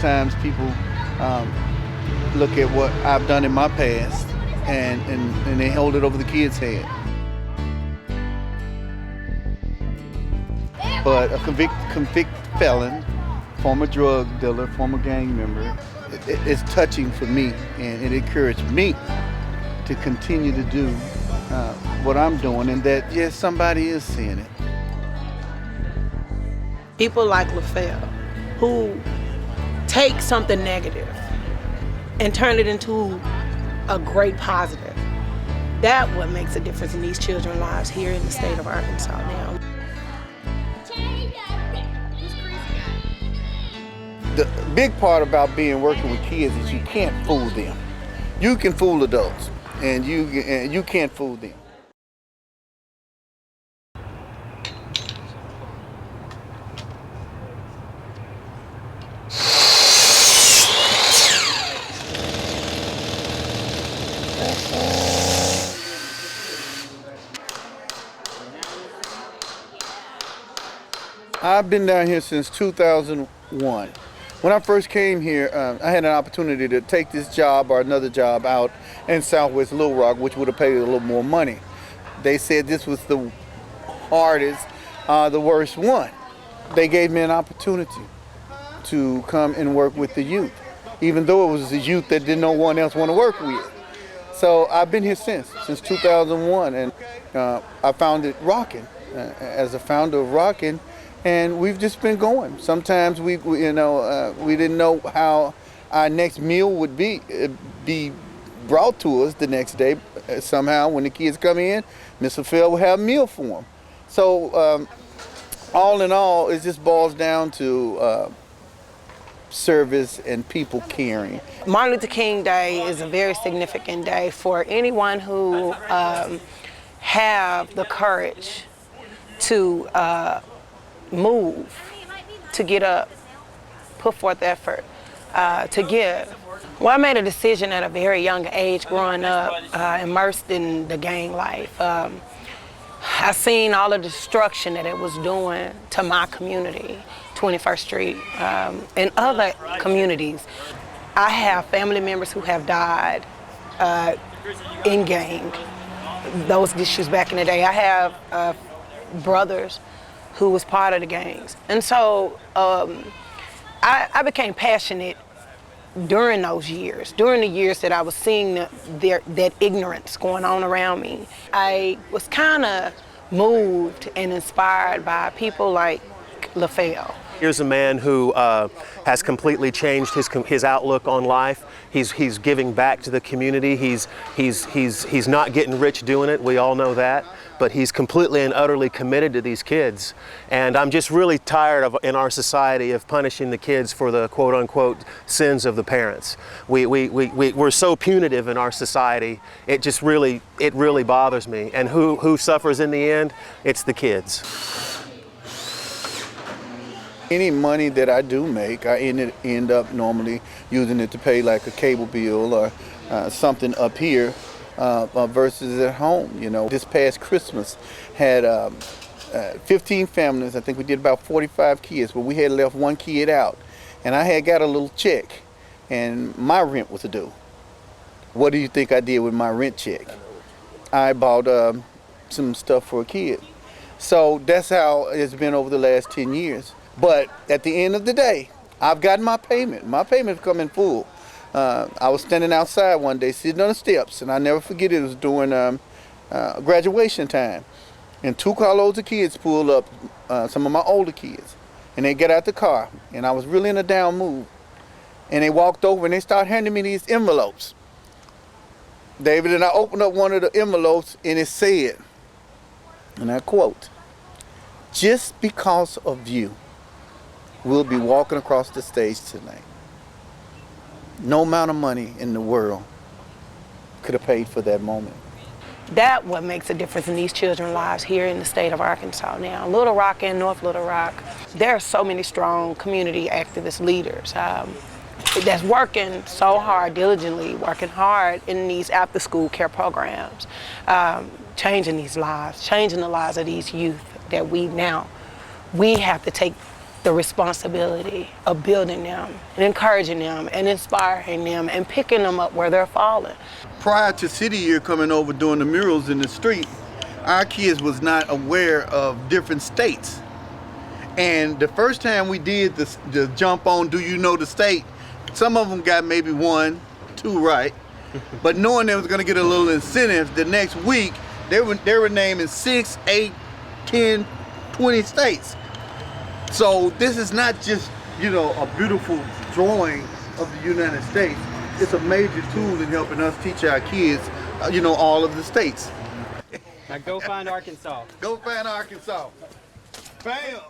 sometimes people look at what I've done in my past and they hold it over the kids' head. But a convicted felon, former drug dealer, former gang member, it's touching for me, and it encouraged me to continue to do what I'm doing, and that, yes, somebody is seeing it. People like LaFell, who take something negative and turn it into a great positive. That's what makes a difference in these children's lives here in the state of Arkansas now. The big part about working with kids is you can't fool them. You can fool adults, and you can't fool them. I've been down here since 2001. When I first came here, I had an opportunity to take this job or another job out in Southwest Little Rock, which would have paid a little more money. They said this was the hardest, the worst one. They gave me an opportunity to come and work with the youth, even though it was the youth that no one else want to work with. So I've been here since 2001, and I founded Rockin' as a founder of Rockin'. And we've just been going. Sometimes we didn't know how our next meal would be brought to us the next day. Somehow, when the kids come in, Miss LaFell will have a meal for them. So, all in all, it just boils down to service and people caring. Martin Luther King Day is a very significant day for anyone who have the courage to move, to get up, put forth effort, to give. Well, I made a decision at a very young age growing up, immersed in the gang life. I seen all the destruction that it was doing to my community, 21st Street, and other communities. I have family members who have died in gang, those issues back in the day. I have brothers who was part of the gangs. And so I became passionate during those years, during the years that I was seeing that ignorance going on around me. I was kind of moved and inspired by people like LaFell. Here's a man who has completely changed his outlook on life. He's giving back to the community. He's not getting rich doing it. We all know that. But he's completely and utterly committed to these kids. And I'm just really tired of, in our society, of punishing the kids for the quote-unquote sins of the parents. We're so punitive in our society. It really bothers me. And who suffers in the end? It's the kids. Any money that I do make, I end up normally using it to pay like a cable bill or something up here versus at home. You know, this past Christmas had 15 families. I think we did about 45 kids, but we had left one kid out. And I had got a little check, and my rent was due. What do you think I did with my rent check? I bought some stuff for a kid. So that's how it's been over the last 10 years. But at the end of the day, I've gotten my payment. My payment come in full. I was standing outside one day, sitting on the steps, and I never forget it was during graduation time. And 2 carloads of kids pulled up, some of my older kids, and they got out the car, and I was really in a down mood. And they walked over and they started handing me these envelopes. David, and I opened up one of the envelopes, and it said, and I quote, "Just because of you, we'll be walking across the stage tonight. No amount of money in the world could have paid for that moment." That's what makes a difference in these children's lives here in the state of Arkansas now. Little Rock and North Little Rock, there are so many strong community activist leaders that's working so hard, diligently working hard in these after-school care programs, changing these lives, changing the lives of these youth that we have to take the responsibility of building them and encouraging them and inspiring them and picking them up where they're falling. Prior to City Year coming over doing the murals in the street, our kids was not aware of different states. And the first time we did the jump on Do You Know the State, some of them got maybe 1, 2 right. But knowing they was gonna get a little incentive, the next week they were naming 6, 8, 10, 20 states. So this is not just, you know, a beautiful drawing of the United States. It's a major tool in helping us teach our kids, you know, all of the states. Now go find Arkansas. Go find Arkansas. Bam!